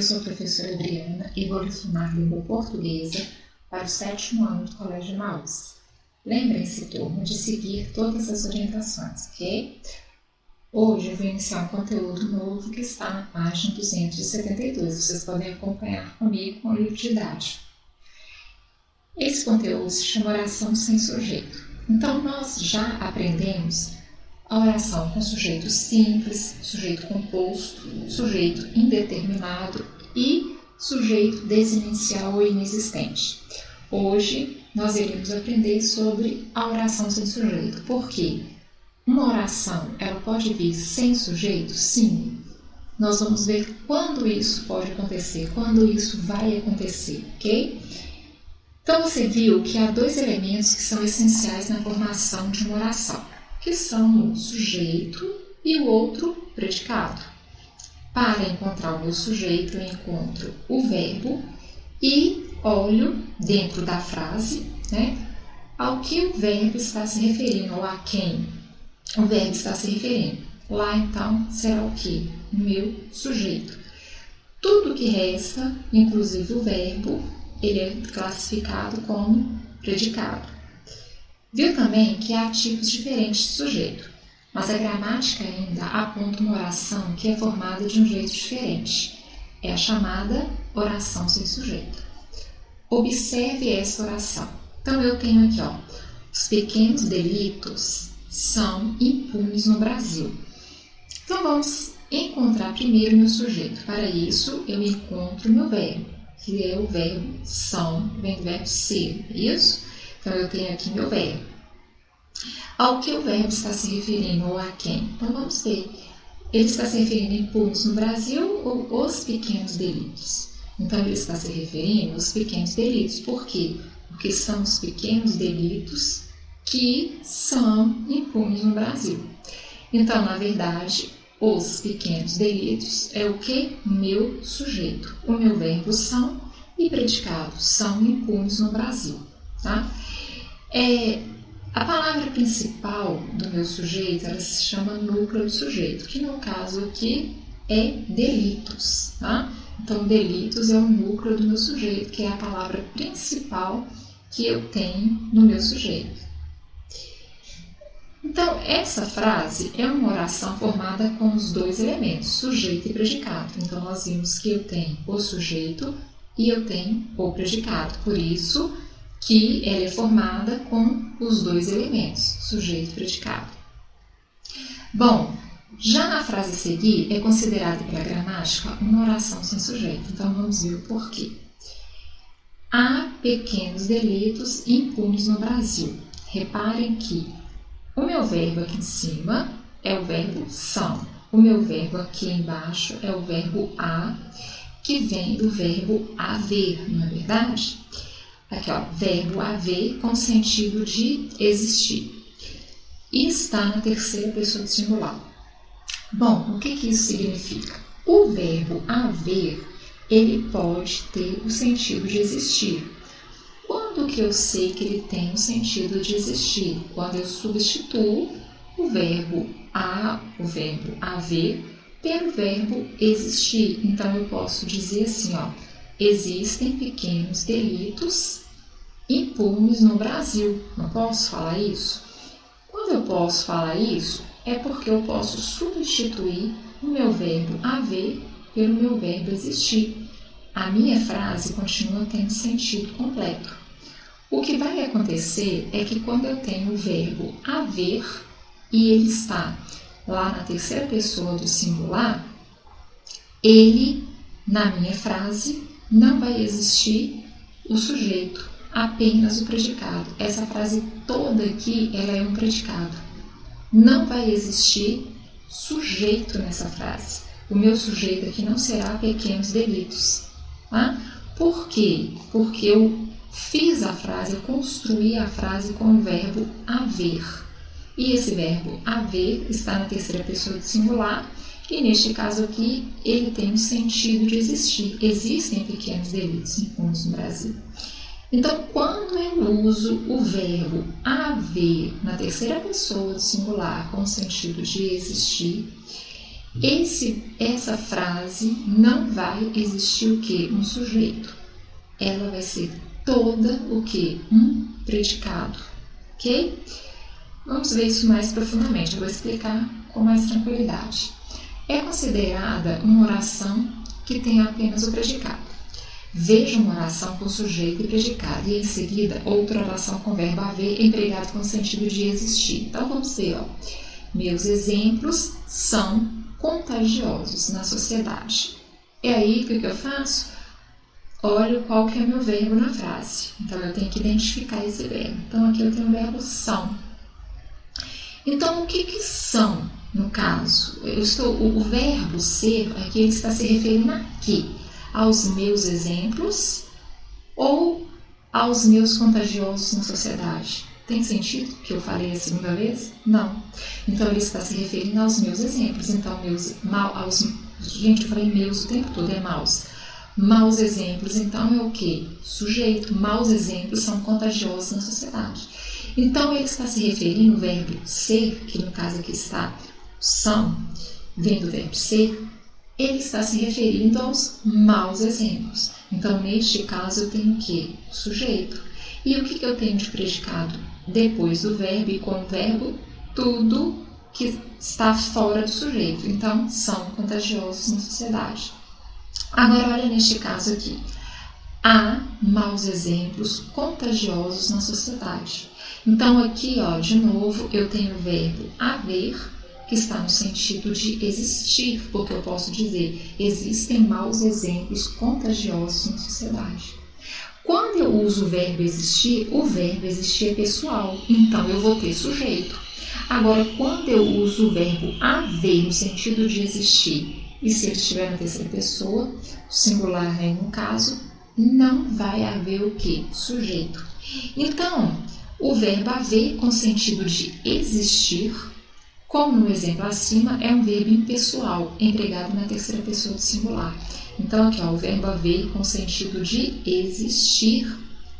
eu sou a professora Adriana e vou lecionar língua portuguesa para o 7º ano do Colégio Maús. Lembrem-se, turma, de seguir todas as orientações, ok? Hoje eu vou iniciar um conteúdo novo que está na página 272. Vocês podem acompanhar comigo com o livro didático. Esse conteúdo se chama oração sem sujeito. Então, nós já aprendemos a oração com sujeito simples, sujeito composto, sujeito indeterminado e sujeito desinicial ou inexistente. Hoje, nós iremos aprender sobre a oração sem sujeito. Por quê? Uma oração, ela pode vir sem sujeito? Sim. Nós vamos ver quando isso pode acontecer, quando isso vai acontecer, ok? Então, você viu que há dois elementos que são essenciais na formação de uma oração, que são o sujeito e o outro predicado. Para encontrar o meu sujeito, eu encontro o verbo e olho dentro da frase, ao que o verbo está se referindo, ou a quem o verbo está se referindo. Lá, então, será o quê? O meu sujeito. Tudo que resta, inclusive o verbo, ele é classificado como predicado. Viu também que há tipos diferentes de sujeito, mas a gramática ainda aponta uma oração que é formada de um jeito diferente. É a chamada oração sem sujeito. Observe essa oração. Então, eu tenho aqui, os pequenos delitos são impunes no Brasil. Então, vamos encontrar primeiro o meu sujeito. Para isso, eu encontro o meu verbo, que é o verbo são, vem do verbo ser, isso? Então, eu tenho aqui meu verbo. Ao que o verbo está se referindo, ou a quem? Então, vamos ver. Ele está se referindo a impunes no Brasil ou os pequenos delitos? Então, ele está se referindo aos pequenos delitos. Por quê? Porque são os pequenos delitos que são impunes no Brasil. Então, na verdade, os pequenos delitos é o que? Meu sujeito. O meu verbo são e predicado são impunes no Brasil. Tá? A palavra principal do meu sujeito, ela se chama núcleo do sujeito, que no caso aqui é delitos. Tá? Então, delitos é o núcleo do meu sujeito, que é a palavra principal que eu tenho no meu sujeito. Então, essa frase é uma oração formada com os dois elementos, sujeito e predicado. Então, nós vimos que eu tenho o sujeito e eu tenho o predicado. Por isso que ela é formada com os dois elementos, sujeito e predicado. Bom, já na frase a seguir é considerada pela gramática uma oração sem sujeito. Então, vamos ver o porquê. Há pequenos delitos impunes no Brasil. Reparem que o meu verbo aqui em cima é o verbo são. O meu verbo aqui embaixo é o verbo a, que vem do verbo haver, não é verdade? Aqui, verbo haver com sentido de existir. E está na terceira pessoa do singular. Bom, o que isso significa? O verbo haver, ele pode ter o sentido de existir. Quando que eu sei que ele tem o sentido de existir? Quando eu substituo o verbo haver pelo verbo existir. Então, eu posso dizer assim, existem pequenos delitos impunes no Brasil. Não posso falar isso? Quando eu posso falar isso, é porque eu posso substituir o meu verbo haver pelo meu verbo existir. A minha frase continua tendo sentido completo. O que vai acontecer é que quando eu tenho o verbo haver e ele está lá na terceira pessoa do singular, ele, na minha frase, não vai existir o sujeito, apenas o predicado. Essa frase toda aqui, ela é um predicado. Não vai existir sujeito nessa frase. O meu sujeito aqui não será pequenos delitos. Tá? Por quê? Porque eu fiz a frase, eu construí a frase com o verbo haver. E esse verbo haver está na terceira pessoa do singular e neste caso aqui ele tem o sentido de existir. Existem pequenos delitos impunes no Brasil. Então, quando eu uso o verbo haver na terceira pessoa do singular com o sentido de existir, Essa frase não vai existir o quê? Um sujeito. Ela vai ser toda o quê? Um predicado. Ok? Vamos ver isso mais profundamente. Eu vou explicar com mais tranquilidade. É considerada uma oração que tem apenas o predicado. Veja uma oração com sujeito e predicado e em seguida outra oração com verbo haver empregado com o sentido de existir. Então vamos ver, ó. Meus exemplos são contagiosos na sociedade. É aí que o que eu faço? Olho qual que é meu verbo na frase. Então eu tenho que identificar esse verbo. Então aqui eu tenho o verbo são. Então o que são, no caso? O verbo ser aqui ele está se referindo a quê? Aos meus exemplos ou aos meus contagiosos na sociedade? Tem sentido que eu falei a segunda vez? Não. Então ele está se referindo aos meus exemplos. Então, gente, eu falei meus o tempo todo, é maus. Maus exemplos, então é o quê? Sujeito. Maus exemplos são contagiosos na sociedade. Então ele está se referindo ao verbo ser, que no caso aqui está são, vem do verbo ser, ele está se referindo aos maus exemplos. Então, neste caso, eu tenho o quê? O sujeito. E o que eu tenho de predicado? Depois do verbo e com o verbo, tudo que está fora do sujeito. Então, são contagiosos na sociedade. Agora, olha neste caso aqui. Há maus exemplos contagiosos na sociedade. Então, aqui, ó, de novo, eu tenho o verbo haver, que está no sentido de existir, porque eu posso dizer, existem maus exemplos contagiosos na sociedade. Quando eu uso o verbo existir é pessoal, então eu vou ter sujeito. Agora, quando eu uso o verbo haver no sentido de existir, e se ele estiver na terceira pessoa, singular aí no caso, não vai haver o que? Sujeito. Então, o verbo haver com sentido de existir, como no exemplo acima, é um verbo impessoal, empregado na terceira pessoa do singular. Então, aqui, ó, o verbo haver com sentido de existir,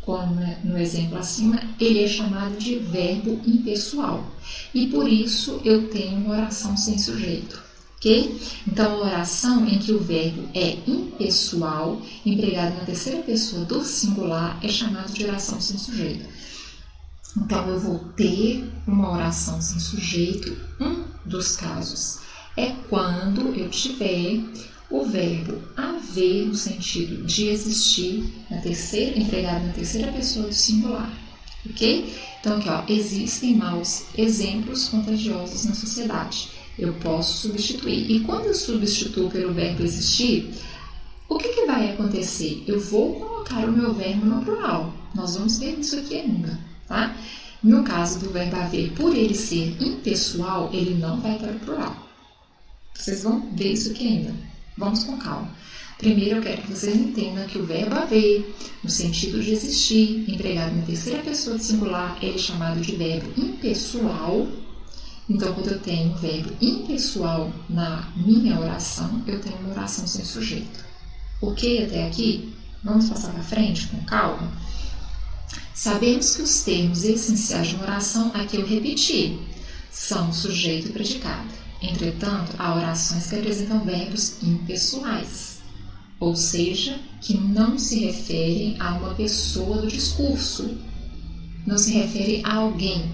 como no exemplo acima, ele é chamado de verbo impessoal. E por isso eu tenho uma oração sem sujeito. Ok? Então, a oração em que o verbo é impessoal, empregado na terceira pessoa do singular, é chamado de oração sem sujeito. Então, eu vou ter uma oração sem sujeito. Um dos casos é quando eu tiver o verbo haver no sentido de existir, empregado na terceira pessoa do singular. Ok? Então, aqui, ó, existem maus exemplos contagiosos na sociedade. Eu posso substituir. E quando eu substituo pelo verbo existir, o que vai acontecer? Eu vou colocar o meu verbo no plural. Nós vamos ver isso aqui ainda, tá? No caso do verbo haver, por ele ser impessoal, ele não vai para o plural. Vocês vão ver isso aqui ainda. Vamos com calma. Primeiro, eu quero que vocês entendam que o verbo haver, no sentido de existir, empregado na terceira pessoa do singular, ele é chamado de verbo impessoal. Então, quando eu tenho o verbo impessoal na minha oração, eu tenho uma oração sem sujeito. Ok até aqui? Vamos passar para frente com calma? Sabemos que os termos essenciais de uma oração, aqui eu repeti, são sujeito e predicado. Entretanto, há orações que apresentam verbos impessoais, ou seja, que não se referem a uma pessoa do discurso, não se refere a alguém,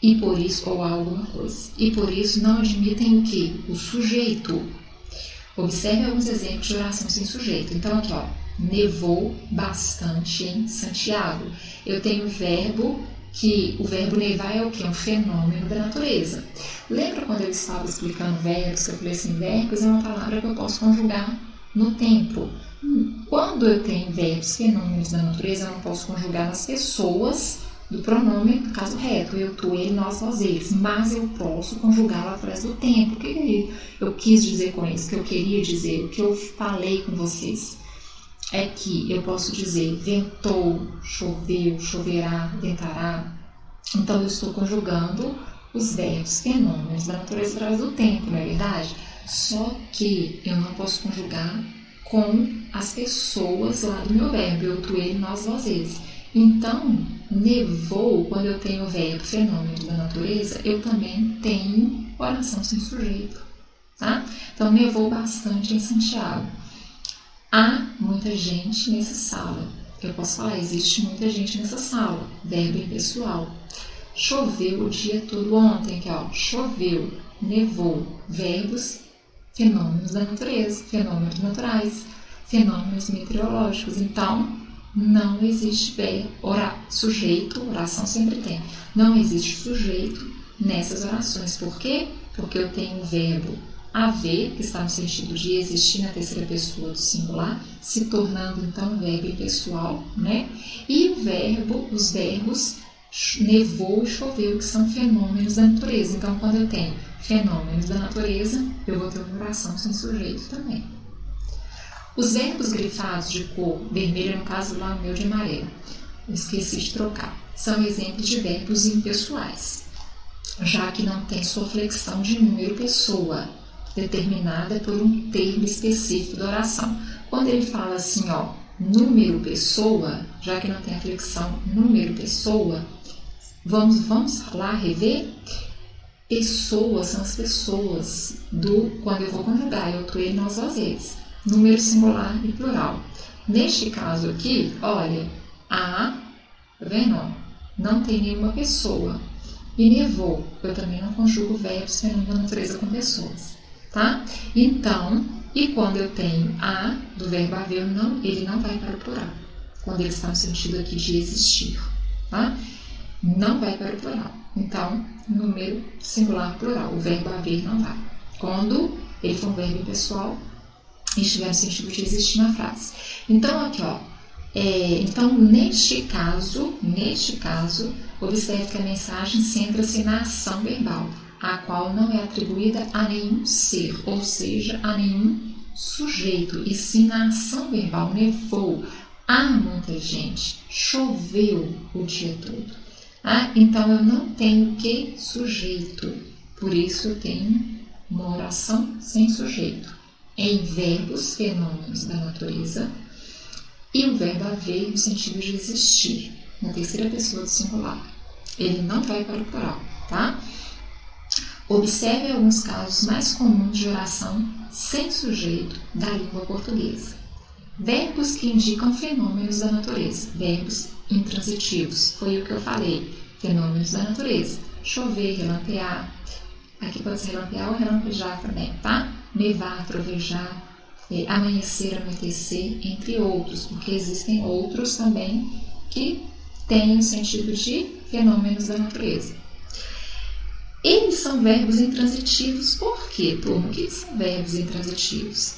e por isso, ou a alguma coisa, e por isso não admitem o que? O sujeito. Observe alguns exemplos de oração sem sujeito. Então, aqui, ó, nevou bastante em Santiago. Eu tenho o verbo nevar é o que? Um fenômeno da natureza. Lembra quando eu estava explicando verbos, que eu falei assim, verbos é uma palavra que eu posso conjugar no tempo. Quando eu tenho verbos, fenômenos da natureza, eu não posso conjugar nas pessoas do pronome, no caso reto, eu, tu, ele, nós, vós, eles, mas eu posso conjugá-lo através do tempo. O que eu quis dizer com isso? O que eu queria dizer, o que eu falei com vocês é que eu posso dizer ventou, choveu, choverá, ventará. Então eu estou conjugando os verbos, fenômenos da natureza através do tempo, não é verdade? Só que eu não posso conjugar com as pessoas lá do meu verbo, eu, tu, ele, nós, vós, eles. Então, nevou, quando eu tenho o verbo fenômeno da natureza, eu também tenho oração sem sujeito. tá? Então, nevou bastante em Santiago. Há muita gente nessa sala. Eu posso falar, existe muita gente nessa sala. Verbo impessoal. Choveu o dia todo ontem, aqui ó, choveu, nevou. Verbos, fenômenos da natureza, fenômenos naturais, fenômenos meteorológicos. Então, não existe sujeito, oração sempre tem. Não existe sujeito nessas orações. Por quê? Porque eu tenho o verbo haver, que está no sentido de existir na terceira pessoa do singular, se tornando então um verbo impessoal, né? E os verbos nevou e choveu, que são fenômenos da natureza. Então, quando eu tenho fenômenos da natureza, eu vou ter uma oração sem sujeito também. Os verbos grifados de cor vermelha, no caso lá o meu de amarelo, eu esqueci de trocar, são exemplos de verbos impessoais, já que não tem sua flexão de número pessoa, determinada por um termo específico da oração. Quando ele fala assim, ó, número pessoa, já que não tem a flexão número pessoa, vamos lá rever? Pessoas são as pessoas quando eu vou conjugar, eu tô ele nas duas vezes. Número singular e plural. Neste caso aqui, olha, tá vendo? Não tem nenhuma pessoa. E nevou, eu também não conjugo verbos fenômenos da natureza com pessoas, tá? Então, e quando eu tenho a do verbo haver, ele não vai para o plural. Quando ele está no sentido aqui de existir, tá? Não vai para o plural. Então, número singular plural, o verbo haver não vai. Quando ele for um verbo impessoal, e estiver no sentido de existir na frase. Então, aqui, ó, então, neste caso, observe que a mensagem centra-se na ação verbal, a qual não é atribuída a nenhum ser, ou seja, a nenhum sujeito, e sim na ação verbal. Nevou, há muita gente, choveu o dia todo. Então, eu não tenho que sujeito, por isso eu tenho uma oração sem sujeito. Em verbos, fenômenos da natureza, e o verbo haver no sentido de existir, na terceira pessoa do singular. Ele não vai para o plural, tá? Observe alguns casos mais comuns de oração sem sujeito da língua portuguesa. Verbos que indicam fenômenos da natureza, verbos intransitivos, foi o que eu falei, fenômenos da natureza. Chover, relampear, aqui pode ser relampear ou relampejar também, tá? Nevar, trovejar, amanhecer, anoitecer, entre outros, porque existem outros também que têm o sentido de fenômenos da natureza. Eles são verbos intransitivos, por quê, turma? O que são verbos intransitivos?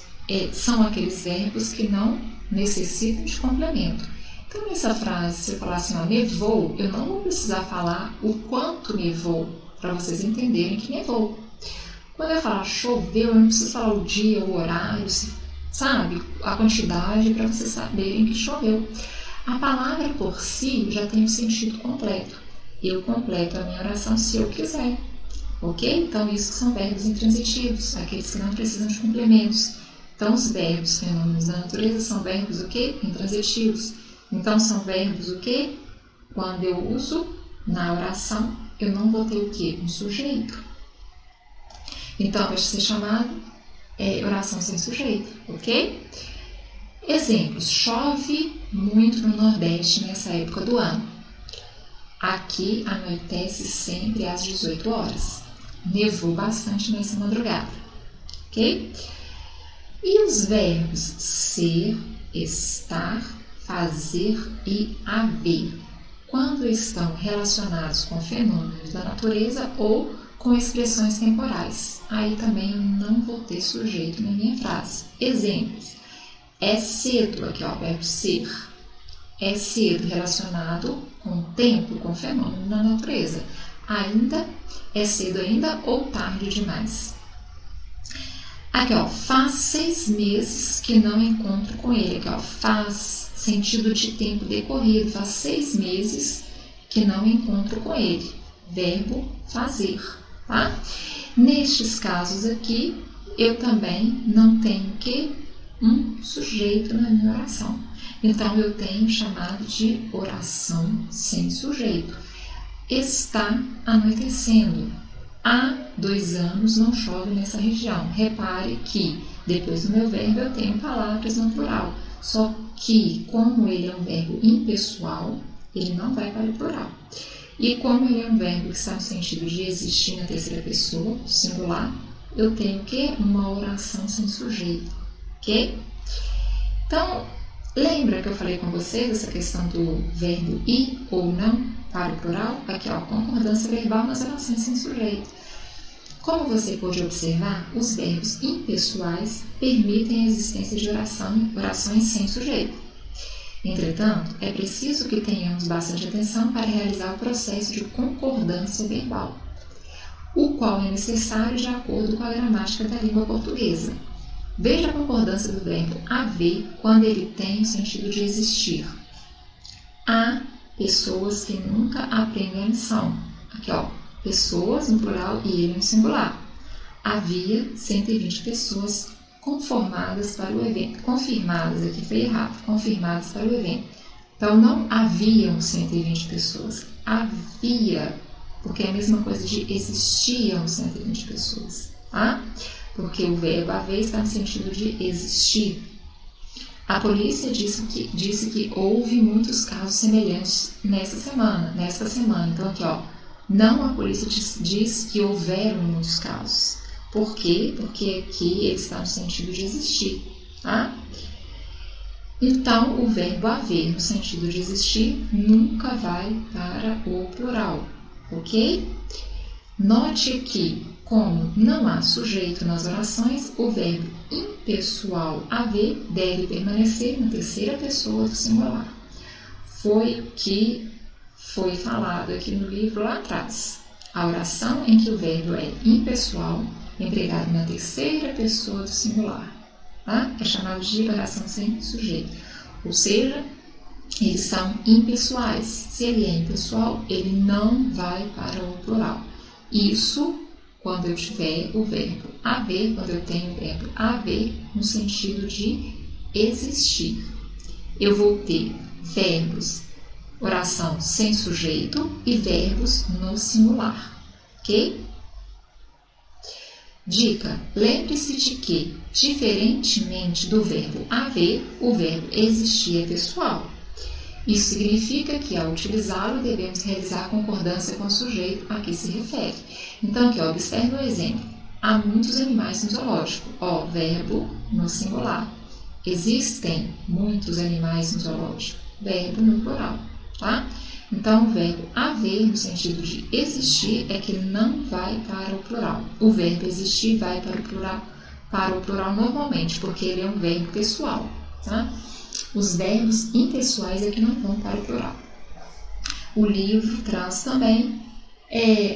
São aqueles verbos que não necessitam de complemento. Então, nessa frase, se eu falar assim, ó, nevou, eu não vou precisar falar o quanto nevou, para vocês entenderem que nevou. Quando eu falar choveu, eu não preciso falar o dia, o horário, sabe? A quantidade, para vocês saberem que choveu. A palavra por si já tem um sentido completo. Eu completo a minha oração se eu quiser. Ok? Então, isso são verbos intransitivos, aqueles que não precisam de complementos. Então, os verbos fenômenos da natureza são verbos o quê? Intransitivos. Então, são verbos o quê? Quando eu uso na oração, eu não vou ter o quê? Um sujeito. Então, vai ser chamado oração sem sujeito, ok? Exemplos. Chove muito no Nordeste nessa época do ano. Aqui anoitece sempre às 18 horas. Nevou bastante nessa madrugada, ok? E os verbos ser, estar, fazer e haver, quando estão relacionados com fenômenos da natureza ou com expressões temporais. Aí também eu não vou ter sujeito na minha frase. Exemplos. É cedo, aqui ó, o verbo ser. É cedo relacionado com tempo, com fenômeno na natureza. Ainda, é cedo ainda ou tarde demais. Aqui ó, faz 6 meses que não encontro com ele. Aqui ó, faz sentido de tempo decorrido. Faz 6 meses que não encontro com ele. Verbo fazer. Tá? Nestes casos aqui, eu também não tenho que um sujeito na minha oração. Então, eu tenho chamado de oração sem sujeito. Está anoitecendo. há 2 anos não chove nessa região. Repare que depois do meu verbo eu tenho palavras no plural. Só que, como ele é um verbo impessoal, ele não vai para o plural. E como ele é um verbo que está no sentido de existir na terceira pessoa, singular, eu tenho o quê? Uma oração sem sujeito. Ok? Então, lembra que eu falei com vocês essa questão do verbo ir ou não para o plural? Aqui, ó, concordância verbal nas orações sem sujeito. Como você pode observar, os verbos impessoais permitem a existência de orações sem sujeito. Entretanto, é preciso que tenhamos bastante atenção para realizar o processo de concordância verbal, o qual é necessário de acordo com a gramática da língua portuguesa. Veja a concordância do verbo haver quando ele tem o sentido de existir. Há pessoas que nunca aprendem a lição. Aqui, ó, pessoas no plural e ele no singular. Havia 120 pessoas conformadas para o evento. Confirmadas, aqui foi errado. Confirmadas para o evento. Então, não haviam 120 pessoas. Havia, porque é a mesma coisa de existiam 120 pessoas. Tá? Porque o verbo haver está no sentido de existir. A polícia disse que houve muitos casos semelhantes nesta semana. Então, aqui, ó, não a polícia diz que houveram muitos casos. Por quê? Porque aqui ele está no sentido de existir. Tá? Então, o verbo haver no sentido de existir nunca vai para o plural. Ok? Note aqui, como não há sujeito nas orações, o verbo impessoal haver deve permanecer na terceira pessoa do singular. Foi o que foi falado aqui no livro lá atrás. A oração em que o verbo é impessoal, empregado na terceira pessoa do singular, tá? É chamado de oração sem sujeito. Ou seja, eles são impessoais. Se ele é impessoal, ele não vai para o plural. Isso quando eu tiver o verbo haver, quando eu tenho o verbo haver no sentido de existir. Eu vou ter verbos, oração sem sujeito e verbos no singular, ok? Dica: lembre-se de que, diferentemente do verbo haver, o verbo existir é pessoal. Isso significa que, ao utilizá-lo, devemos realizar concordância com o sujeito a que se refere. Então, aqui, observe o exemplo. Há muitos animais no zoológico. Ó, verbo no singular. Existem muitos animais no zoológico. Verbo no plural, tá? Então, o verbo haver, no sentido de existir, é que não vai para o plural. O verbo existir vai para o plural normalmente, porque ele é um verbo pessoal, tá? Os verbos impessoais é que não vão para o plural. O livro traz também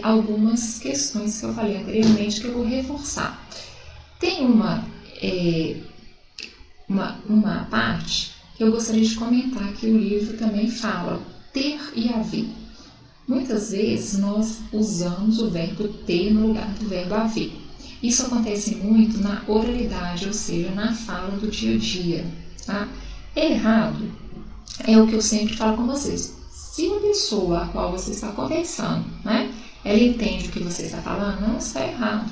algumas questões que eu falei anteriormente que eu vou reforçar. Tem uma parte que eu gostaria de comentar que o livro também fala, ter e haver. Muitas vezes nós usamos o verbo ter no lugar do verbo haver. Isso acontece muito na oralidade, ou seja, na fala do dia a dia, tá? Errado é o que eu sempre falo com vocês. Se a pessoa a qual você está conversando, né, ela entende o que você está falando, não está errado.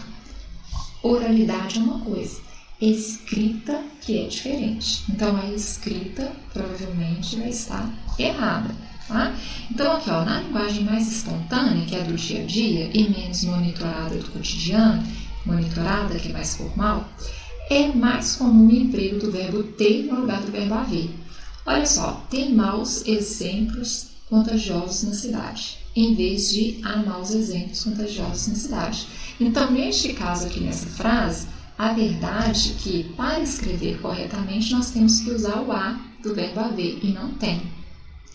Oralidade é uma coisa, escrita que é diferente. Então, a escrita provavelmente vai estar errada. Tá? Então, aqui, ó, na linguagem mais espontânea, que é do dia a dia, e menos monitorada do cotidiano, monitorada, que é mais formal, é mais comum o emprego do verbo ter no lugar do verbo haver. Olha só, tem maus exemplos contagiosos na cidade, em vez de há maus exemplos contagiosos na cidade. Então, neste caso aqui, nessa frase, a verdade é que, para escrever corretamente, nós temos que usar o a do verbo haver, e não tem.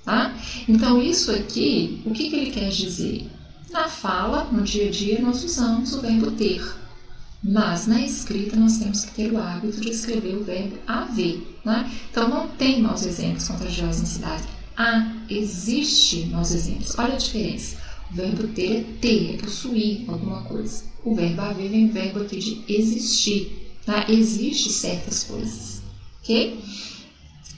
Tá? Então, isso aqui, o que ele quer dizer? Na fala, no dia a dia, nós usamos o verbo ter. Mas na escrita nós temos que ter o hábito de escrever o verbo haver. Né? Então não tem maus exemplos contagiosos na cidade. Existe maus exemplos. Olha a diferença. O verbo ter, é possuir alguma coisa. O verbo haver vem do verbo aqui de existir. Tá? Existe certas coisas. Ok?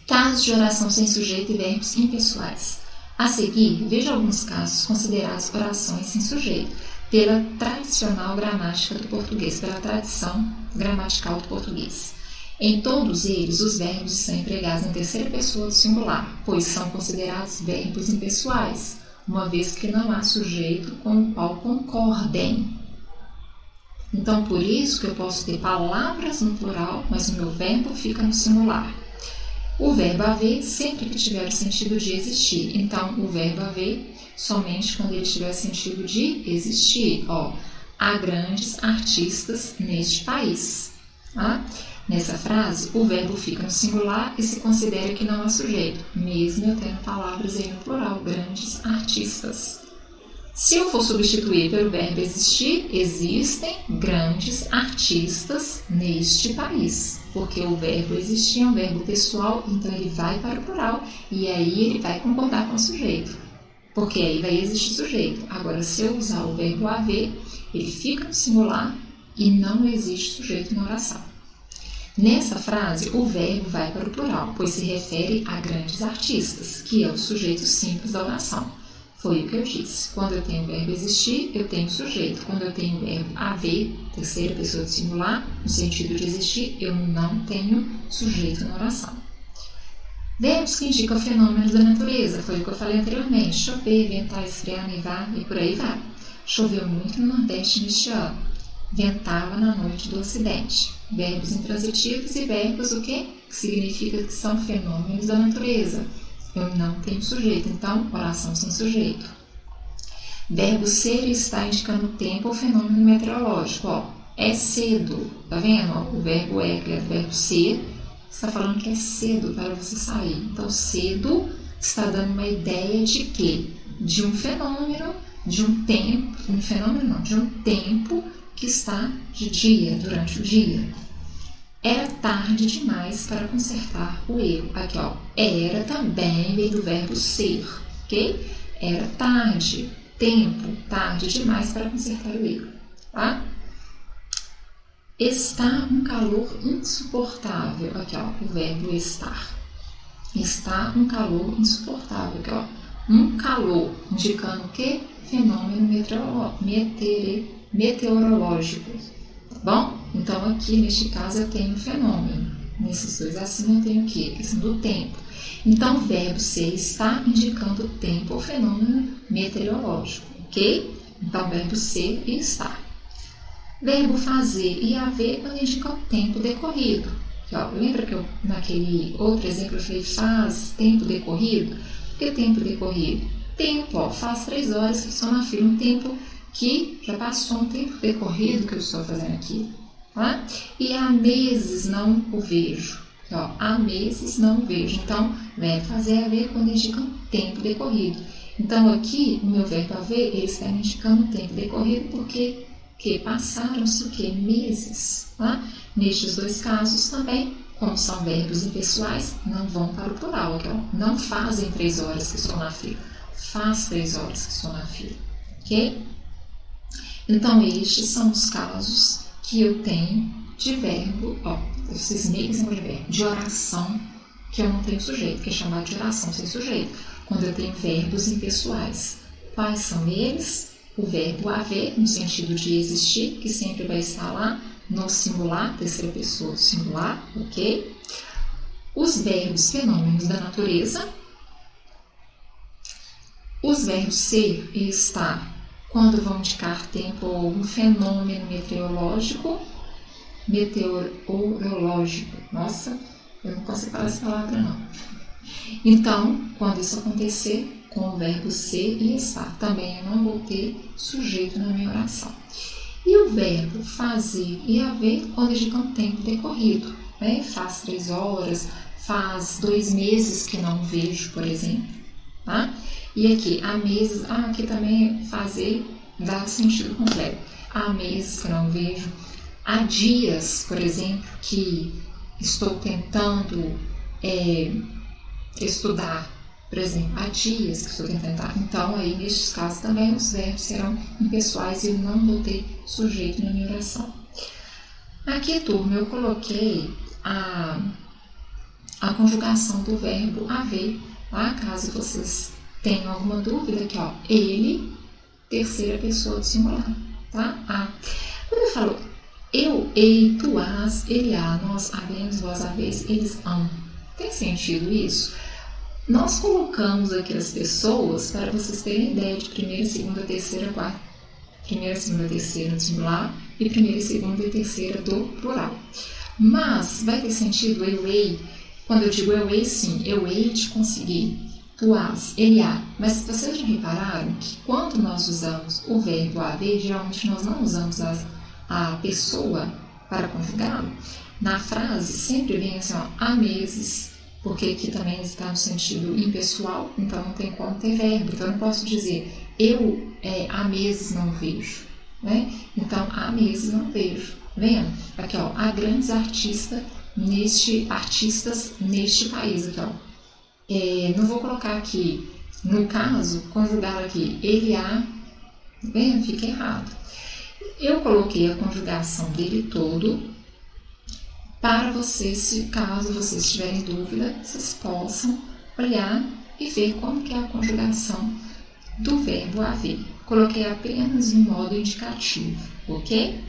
Casos de oração sem sujeito e verbos impessoais. A seguir, veja alguns casos considerados orações sem sujeito. pela tradicional gramática do português, pela tradição gramatical do português. Em todos eles, os verbos são empregados na terceira pessoa do singular, pois são considerados verbos impessoais, uma vez que não há sujeito com o qual concordem. Então, por isso que eu posso ter palavras no plural, mas o meu verbo fica no singular. O verbo haver sempre que tiver o sentido de existir. Então, o verbo haver somente quando ele tiver o sentido de existir. Há grandes artistas neste país. Tá? Nessa frase, o verbo fica no singular e se considera que não há sujeito, mesmo eu tendo palavras aí no plural, grandes artistas. Se eu for substituir pelo verbo existir, existem grandes artistas neste país. Porque o verbo existir é um verbo pessoal, então ele vai para o plural e aí ele vai concordar com o sujeito. Porque aí vai existir sujeito. Agora, se eu usar o verbo haver, ele fica no singular e não existe sujeito na oração. Nessa frase, o verbo vai para o plural, pois se refere a grandes artistas, que é o sujeito simples da oração. Foi o que eu disse. Quando eu tenho o verbo existir, eu tenho sujeito. Quando eu tenho o verbo haver, terceira pessoa do singular, no sentido de existir, eu não tenho sujeito na oração. Verbos que indicam fenômenos da natureza. Foi o que eu falei anteriormente. Chover, ventar, esfriar, nevar e por aí vai. Choveu muito no Nordeste neste ano. Ventava na noite do Ocidente. Verbos intransitivos e verbos o quê? Que significa que são fenômenos da natureza. Eu não tenho sujeito, então, oração sem sujeito. Verbo ser e estar indicando tempo ou fenômeno meteorológico. É cedo, tá vendo? O verbo é, que é o verbo ser, está falando que é cedo para você sair. Então, cedo está dando uma ideia de quê? De um fenômeno, de um tempo, de um tempo que está de dia, durante o dia. Era tarde demais para consertar o erro. Aqui, era também vem do verbo ser, ok? Era tarde, tempo, tarde demais para consertar o erro, tá? Está um calor insuportável. Aqui, o verbo estar. Está um calor insuportável. Aqui, um calor, indicando o quê? Fenômeno meteorológico. Bom, então aqui neste caso eu tenho fenômeno. Nesses dois acima eu tenho o quê? A questão do tempo. Então o verbo ser está indicando o tempo ou fenômeno meteorológico, ok? Então verbo ser e estar. Verbo fazer e haver quando indica o tempo decorrido. Lembra que naquele outro exemplo eu falei faz tempo decorrido? Por que tempo decorrido? Tempo, faz 3 horas que estou na fila, um tempo que já passou, um tempo decorrido que eu estou fazendo aqui. Tá? E há meses não o vejo. Há meses não o vejo. Então, verbo fazer haver quando indica um tempo decorrido. Então, aqui, o meu verbo haver, ele está indicando um tempo decorrido porque passaram-se o quê? Meses. Tá? Nestes dois casos também, como são verbos impessoais, não vão para o plural. Não fazem 3 horas que estou na fila. Faz 3 horas que estou na fila. Ok? Então, estes são os casos que eu tenho de verbo, esses meios de verbo, de oração, que eu não tenho sujeito, que é chamado de oração sem sujeito, quando eu tenho verbos impessoais. Quais são eles? O verbo haver, no sentido de existir, que sempre vai estar lá no singular, terceira pessoa do singular, ok? Os verbos fenômenos da natureza. Os verbos ser e estar, quando vão indicar tempo ou um fenômeno meteorológico. Nossa, eu não posso falar essa palavra não. Então, quando isso acontecer, com o verbo ser e estar, também eu não vou ter sujeito na minha oração. E o verbo fazer e haver, quando indica um tempo decorrido, né? Faz 3 horas, faz 2 meses que não vejo, por exemplo, tá? E aqui, há meses, aqui também fazer dá sentido completo. Há meses que não vejo. Há dias, por exemplo, que estou tentando estudar. Por exemplo, há dias que estou tentando. Então, aí, nestes casos, também os verbos serão impessoais e eu não vou ter sujeito na minha oração. Aqui, turma, eu coloquei a conjugação do verbo haver, tá? Caso vocês tenham alguma dúvida, aqui, ele terceira pessoa do singular, tá? Quando eu falo eu, ei, tu, as, ele, a, nós, havemos, vós, haveis, eles, hão, tem sentido isso? Nós colocamos aqui as pessoas para vocês terem ideia de primeira, segunda, terceira, quarta. Primeira, segunda, terceira do singular e primeira, segunda e terceira do plural. Mas vai ter sentido eu, ei, quando eu digo eu, ei, sim, eu, ei de conseguir, tu, as, ele, a. Mas vocês já repararam que quando nós usamos o verbo haver, geralmente nós não usamos a pessoa para conjugá-lo? Na frase sempre vem assim, ó, há meses, porque aqui também está no sentido impessoal, então não tem como ter verbo. Então eu não posso dizer eu há meses não vejo, né? Então há meses não vejo. Vendo? Aqui, ó, há grandes artistas neste país, aqui, ó. Não vou colocar aqui, no caso, conjugar aqui, ele há, vendo? Fica errado. Eu coloquei a conjugação dele todo para vocês, caso vocês tiverem dúvida, vocês possam olhar e ver como que é a conjugação do verbo haver. Coloquei apenas no modo indicativo, ok?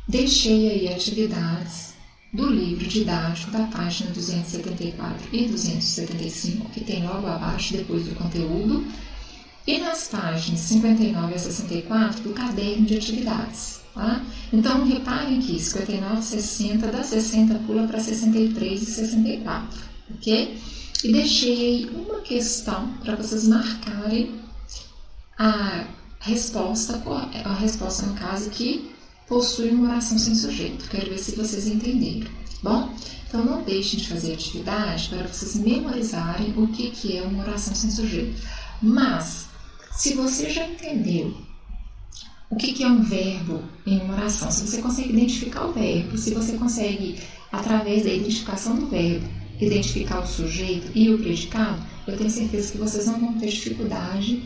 Deixei aí atividades do livro didático da página 274 e 275, que tem logo abaixo, depois do conteúdo, e nas páginas 59 a 64 do caderno de atividades. Tá? Então, reparem que 59, 60, da 60 pula para 63 e 64, ok? E deixei uma questão para vocês marcarem a resposta no caso, que possui uma oração sem sujeito. Quero ver se vocês entenderam, bom? Então, não deixem de fazer atividade para vocês memorizarem o que é uma oração sem sujeito. Mas, se você já entendeu o que é um verbo em uma oração, se você consegue identificar o verbo, se você consegue, através da identificação do verbo, identificar o sujeito e o predicado, eu tenho certeza que vocês não vão ter dificuldade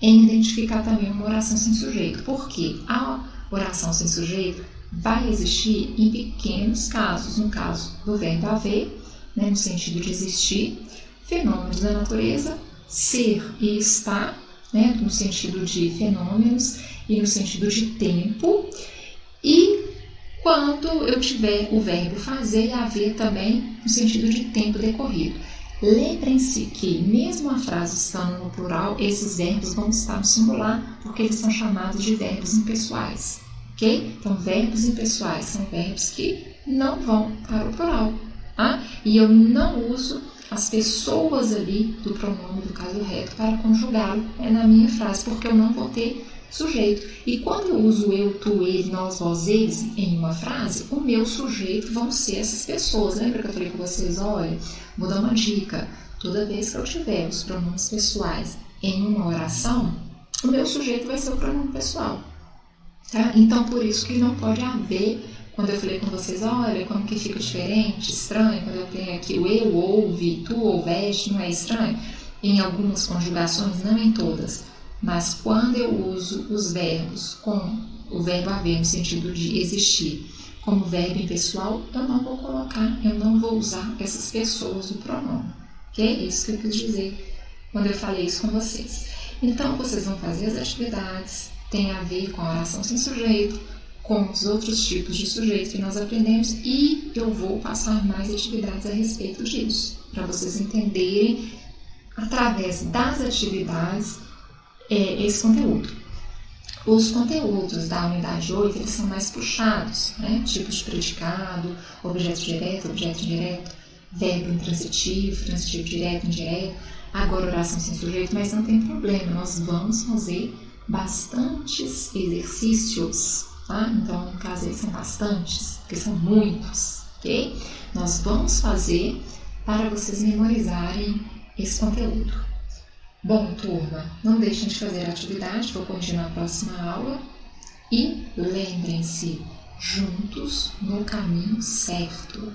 em identificar também uma oração sem sujeito. Porque a oração sem sujeito vai existir em pequenos casos. No caso do verbo haver, né, no sentido de existir, fenômenos da natureza, ser e estar, né, no sentido de fenômenos e no sentido de tempo, e quando eu tiver o verbo fazer e haver também no sentido de tempo decorrido. Lembrem-se que, mesmo a frase estando no plural, esses verbos vão estar no singular, porque eles são chamados de verbos impessoais, ok? Então, verbos impessoais são verbos que não vão para o plural, tá? E eu não uso as pessoas ali do pronome do caso reto para conjugá-lo na minha frase, porque eu não vou ter sujeito. E quando eu uso eu, tu, ele, nós, vós, eles em uma frase, o meu sujeito vão ser essas pessoas. Lembra que eu falei com vocês? Olha, vou dar uma dica. Toda vez que eu tiver os pronomes pessoais em uma oração, o meu sujeito vai ser o pronome pessoal. Tá? Então, por isso que não pode haver, quando eu falei com vocês, olha, como que fica diferente, estranho, quando eu tenho aqui o eu, ouve, tu, ouveste, não é estranho? Em algumas conjugações, não em todas. Mas quando eu uso os verbos com o verbo haver no sentido de existir como verbo impessoal, eu não vou colocar, eu não vou usar essas pessoas do pronome. Ok? É isso que eu quis dizer quando eu falei isso com vocês. Então, vocês vão fazer as atividades, tem a ver com a oração sem sujeito, com os outros tipos de sujeito que nós aprendemos, e eu vou passar mais atividades a respeito disso, para vocês entenderem, através das atividades, esse conteúdo. Os conteúdos da unidade 8, eles são mais puxados, né? Tipos de predicado, objeto direto, objeto indireto, verbo intransitivo, transitivo direto, indireto, agora oração sem sujeito, mas não tem problema, nós vamos fazer bastantes exercícios, tá? Então, no caso, eles são bastantes, porque são muitos, ok? Nós vamos fazer para vocês memorizarem esse conteúdo. Bom, turma, não deixem de fazer a atividade, vou corrigir na próxima aula. E lembrem-se, juntos no caminho certo.